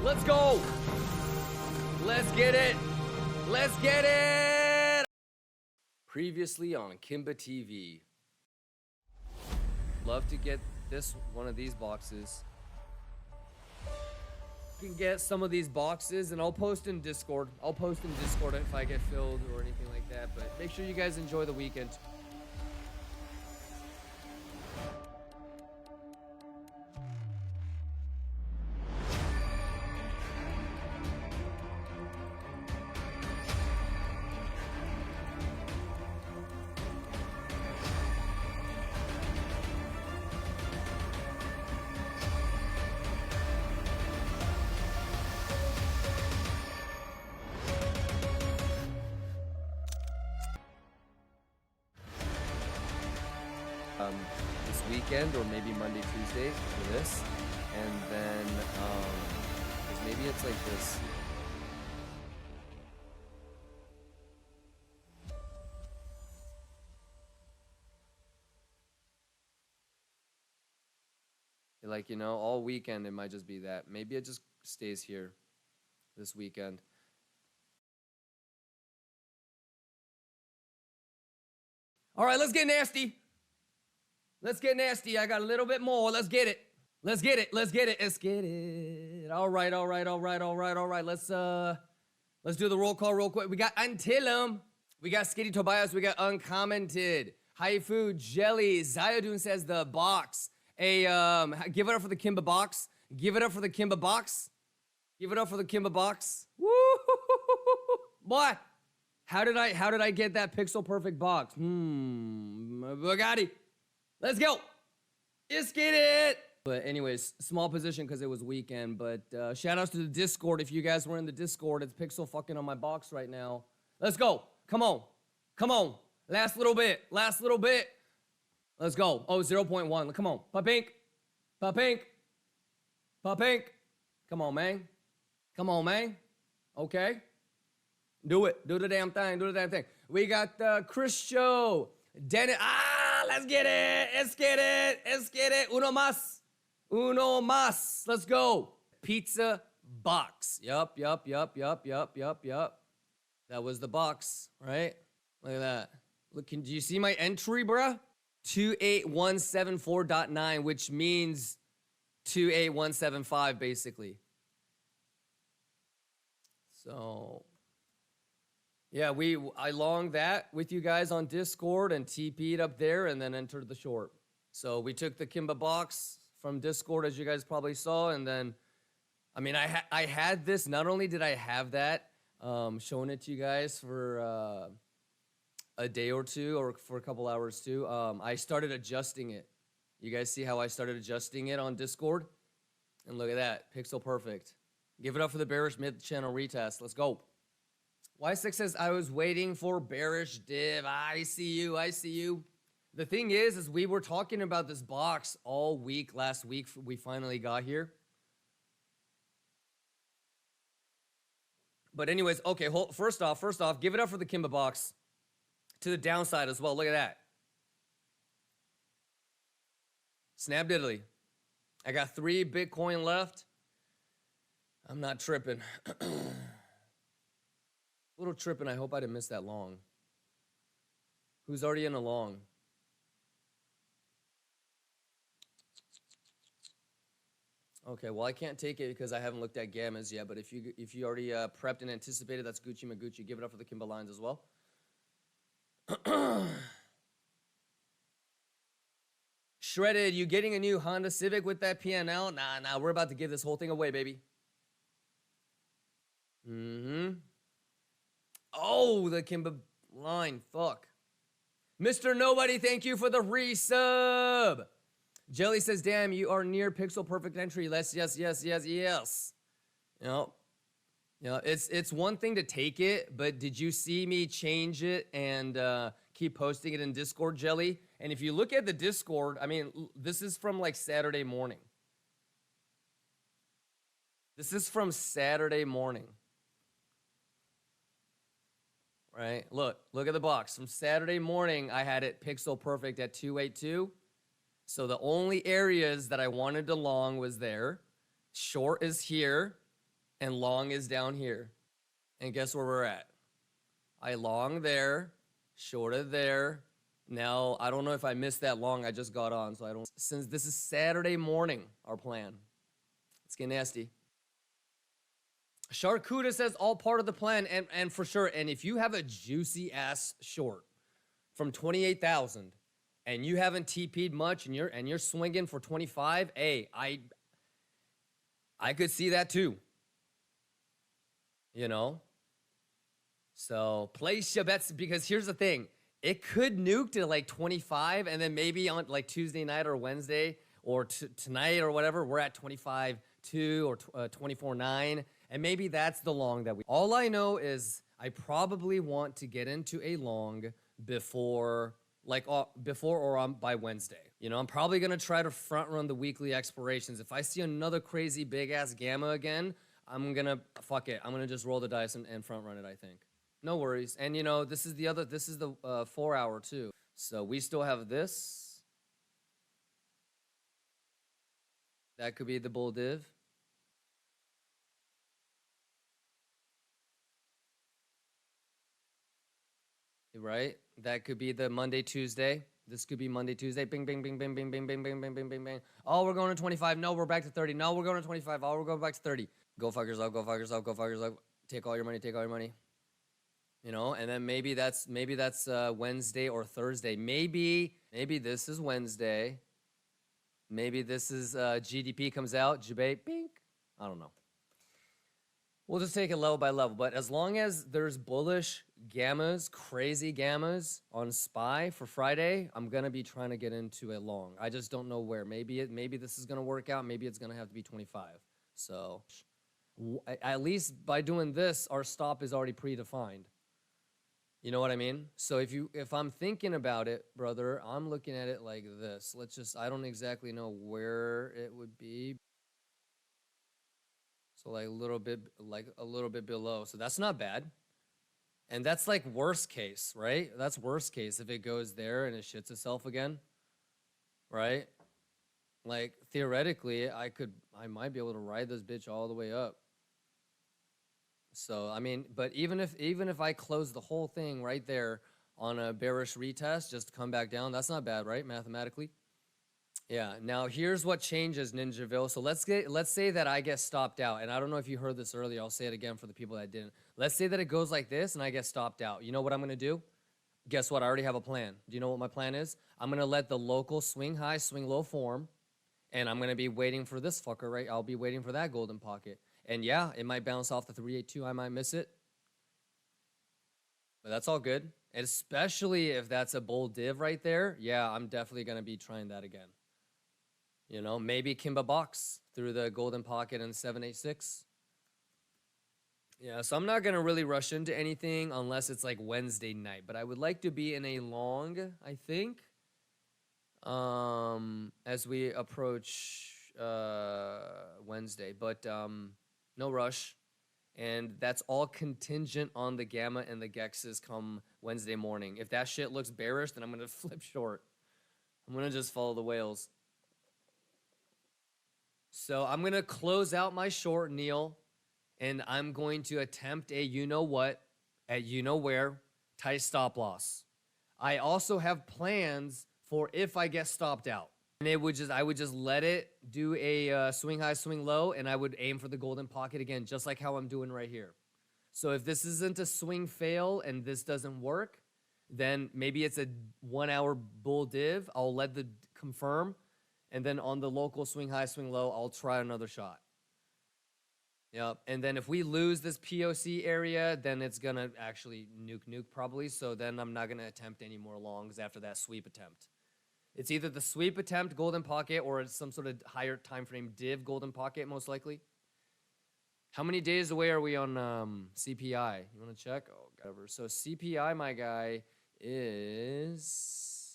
Let's go. Let's get it. Let's get it. Previously on Kimba TV. Love to get one of these boxes. You can get some of these boxes, and I'll post in Discord. I'll post in Discord if I get filled or anything like that. But make sure you guys enjoy the weekend. This weekend or maybe Monday, Tuesday for this, and then 'cause maybe it's like this. Like, you know, all weekend it might just be that. Maybe it just stays here this weekend. All right, let's get nasty. Let's get nasty. I got a little bit more. Let's get it. Let's get it. Let's get it. Let's get it. All right, all right, all right, all right, all right. Let's do the roll call real quick. We got Antilum. We got Skitty Tobias. We got Uncommented. Haifu Jelly. Ziodun says the box. Hey, give it up for the Kimba box. Give it up for the Kimba box. Give it up for the Kimba box. Woo! Boy, how did I get that pixel perfect box? Bugatti. Let's go. Let's get it. But anyways, small position because it was weekend. But shout outs to the Discord. If you guys were in the Discord, it's pixel fucking on my box right now. Let's go. Come on. Come on. Last little bit. Last little bit. Let's go. Oh, 0.1. Come on. Pink. Pink. Pink. Come on, man. Come on, man. Okay. Do it. Do the damn thing. Do the damn thing. We got Christo. Dennis. Let's get it. Let's get it. Let's get it. Uno más. Uno más. Let's go. Pizza box. Yup. That was the box, right? Look at that. Look, do you see my entry, bruh? 28174.9, which means 28175, basically. So, yeah, I longed that with you guys on Discord and TP'd up there and then entered the short. So we took the Kimba box from Discord, as you guys probably saw, and then, I mean, I had this. Not only did I have that, showing it to you guys for a day or two or for a couple hours too, I started adjusting it. You guys see how I started adjusting it on Discord? And look at that, pixel perfect. Give it up for the bearish mid-channel retest. Let's go. Y6 says, I was waiting for bearish div. I see you. I see you. The thing is we were talking about this box all week. Last week, we finally got here. But anyways, okay, first off, give it up for the Kimba box. To the downside as well. Look at that. Snap diddly. I got 3 Bitcoin left. I'm not tripping. A little tripping. I hope I didn't miss that long. Who's already in a long? Okay, well, I can't take it because I haven't looked at gammas yet. But if you already prepped and anticipated, that's Gucci Magucci. Give it up for the Kimba lines as well. Shredded, you getting a new Honda Civic with that PNL? Nah, we're about to give this whole thing away, baby. Oh, the Kimba line, fuck. Mr. Nobody, thank you for the resub. Jelly says, damn, you are near pixel perfect entry. Yes. You know, it's one thing to take it, but did you see me change it and keep posting it in Discord, Jelly? And if you look at the Discord, I mean, this is from like Saturday morning. This is from Saturday morning. Right? Look at the box. From Saturday morning, I had it pixel perfect at 282. So the only areas that I wanted to long was there. Short is here. and long is down here. And guess where we're at? I long there, shorted there. Now, I don't know if I missed that long. I just got on, so I don't. Since this is Saturday morning, our plan. Let's get nasty. Sharkuda says all part of the plan, and for sure. And if you have a juicy ass short from 28,000 and you haven't TP'd much and you're swinging for 25, hey, I could see that too. You know? So place your bets, because here's the thing. It could nuke to like 25, and then maybe on like Tuesday night or Wednesday or tonight or whatever, we're at 25.2 or 24.9. And maybe that's the long that we. All I know is I probably want to get into a long before or by Wednesday. You know, I'm probably going to try to front run the weekly expirations. If I see another crazy big ass gamma again, I'm going to fuck it. I'm going to just roll the dice and front run it, I think. No worries. And you know, this is the 4 hour too. So we still have this. That could be the bull div. Right? That could be the Monday, Tuesday. This could be Monday, Tuesday. Bing, bing, bing, bing, bing, bing, bing, bing, bing, bing, bing, bing. Oh, we're going to 25. No, we're back to 30. No, we're going to 25. Oh, we're going back to 30. Go fuck yourself. Go fuck yourself. Go fuck yourself. Take all your money. Take all your money. You know, and then maybe that's Wednesday or Thursday. Maybe this is Wednesday. Maybe this is GDP comes out. Jabate, bink. I don't know. We'll just take it level by level. But as long as there's bullish gammas, crazy gammas on SPY for Friday, I'm going to be trying to get into a long. I just don't know where. Maybe this is going to work out. Maybe it's going to have to be 25. So at least by doing this, our stop is already predefined. You know what I mean? So if I'm thinking about it, brother, I'm looking at it like this. I don't exactly know where it would be. So like a little bit below. So that's not bad. And that's like worst case, right? That's worst case if it goes there and it shits itself again, right? Like theoretically, I might be able to ride this bitch all the way up. So, I mean, but even if I close the whole thing right there on a bearish retest, just to come back down, that's not bad, right? Mathematically. Yeah. Now here's what changes, Ninjaville. So let's say that I get stopped out, and I don't know if you heard this earlier. I'll say it again for the people that didn't. Let's say that it goes like this, and I get stopped out. You know what I'm gonna do? Guess what? I already have a plan. Do you know what my plan is? I'm gonna let the local swing high, swing low form, and I'm gonna be waiting for this fucker, right? I'll be waiting for that golden pocket. And yeah, it might bounce off the 382. I might miss it. But that's all good. And especially if that's a bull div right there, yeah, I'm definitely going to be trying that again. You know, maybe Kimba box through the golden pocket and 786. Yeah, so I'm not going to really rush into anything unless it's like Wednesday night. But I would like to be in a long, I think, as we approach Wednesday. But no rush. And that's all contingent on the gamma and the gexes come Wednesday morning. If that shit looks bearish, then I'm going to flip short. I'm going to just follow the whales. So I'm going to close out my short, Neil, and I'm going to attempt a you-know-what at you-know-where tight stop loss. I also have plans for if I get stopped out. And I would just let it do a swing high, swing low, and I would aim for the golden pocket again, just like how I'm doing right here. So if this isn't a swing fail and this doesn't work, then maybe it's a 1 hour bull div. I'll let the confirm, and then on the local swing high, swing low, I'll try another shot. Yep. And then if we lose this POC area, then it's gonna actually nuke probably. So then I'm not gonna attempt any more longs after that sweep attempt. It's either the sweep attempt golden pocket or it's some sort of higher time frame div golden pocket, most likely. How many days away are we on CPI? You want to check? Oh, whatever. So CPI, my guy, is...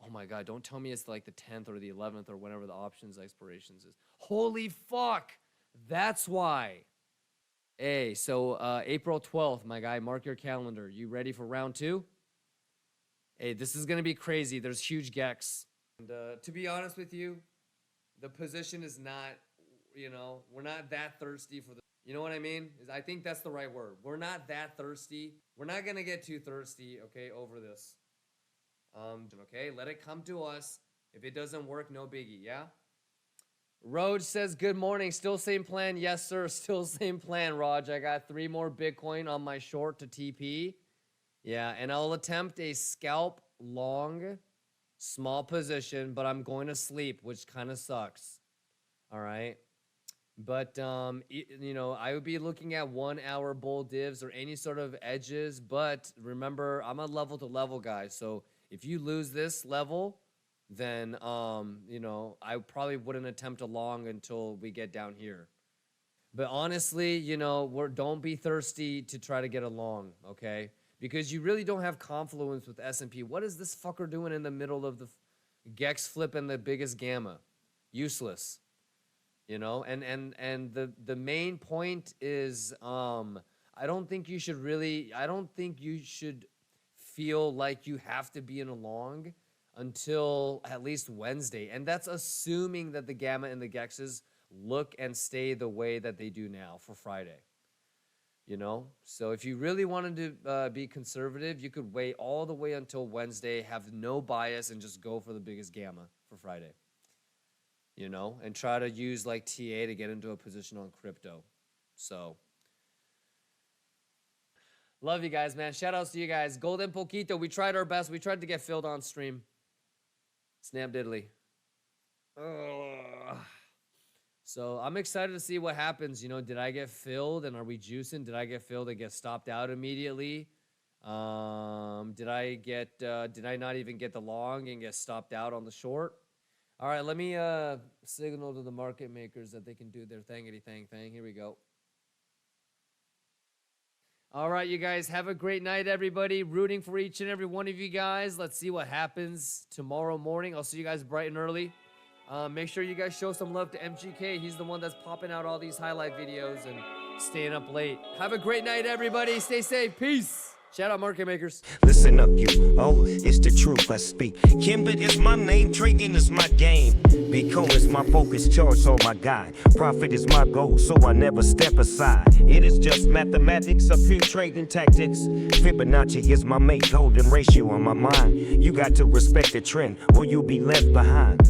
Oh, my God. Don't tell me it's like the 10th or the 11th or whenever the options expirations is. Holy fuck. That's why. Hey, so April 12th, my guy. Mark your calendar. You ready for round 2? Hey, this is going to be crazy. There's huge gex. And to be honest with you, the position is not, you know, we're not that thirsty for the, You know what I mean? I think that's the right word. We're not that thirsty. We're not going to get too thirsty, okay, over this. Okay, let it come to us. If it doesn't work, no biggie, yeah? Roj says, good morning. Still same plan? Yes, sir. Still same plan, Raj. I got 3 more Bitcoin on my short to TP. Yeah, and I'll attempt a scalp long, small position, but I'm going to sleep, which kind of sucks. All right. But, you know, I would be looking at 1 hour bull divs or any sort of edges. But remember, I'm a level to level guy. So if you lose this level, then, you know, I probably wouldn't attempt a long until we get down here. But honestly, you know, don't be thirsty to try to get a long, okay? Because you really don't have confluence with S&P. What is this fucker doing in the middle of the Gex flip and the biggest gamma? Useless. You know, and the main point is, I don't think you should feel like you have to be in a long until at least Wednesday. And that's assuming that the gamma and the Gexes look and stay the way that they do now for Friday. You know, so if you really wanted to be conservative, you could wait all the way until Wednesday, have no bias, and just go for the biggest gamma for Friday. You know, and try to use like TA to get into a position on crypto. So, love you guys, man. Shout outs to you guys. Golden Poquito, we tried our best. We tried to get filled on stream. Snap diddly. Ugh. So, I'm excited to see what happens. You know, did I get filled and are we juicing? Did I get filled and get stopped out immediately? Did I not even get the long and get stopped out on the short? All right, let me signal to the market makers that they can do their thingity thing. Here we go. All right, you guys, have a great night, everybody. Rooting for each and every one of you guys. Let's see what happens tomorrow morning. I'll see you guys bright and early. Make sure you guys show some love to MGK. He's the one that's popping out all these highlight videos and staying up late. Have a great night, everybody. Stay safe. Peace. Shout out market makers. Listen up, you. Oh, it's the truth I speak. Kimbit is my name, trading is my game. Bitcoin is my focus, charge all my guide. Profit is my goal, so I never step aside. It is just mathematics, a few trading tactics. Fibonacci is my mate, golden ratio on my mind. You got to respect the trend, or you'll be left behind.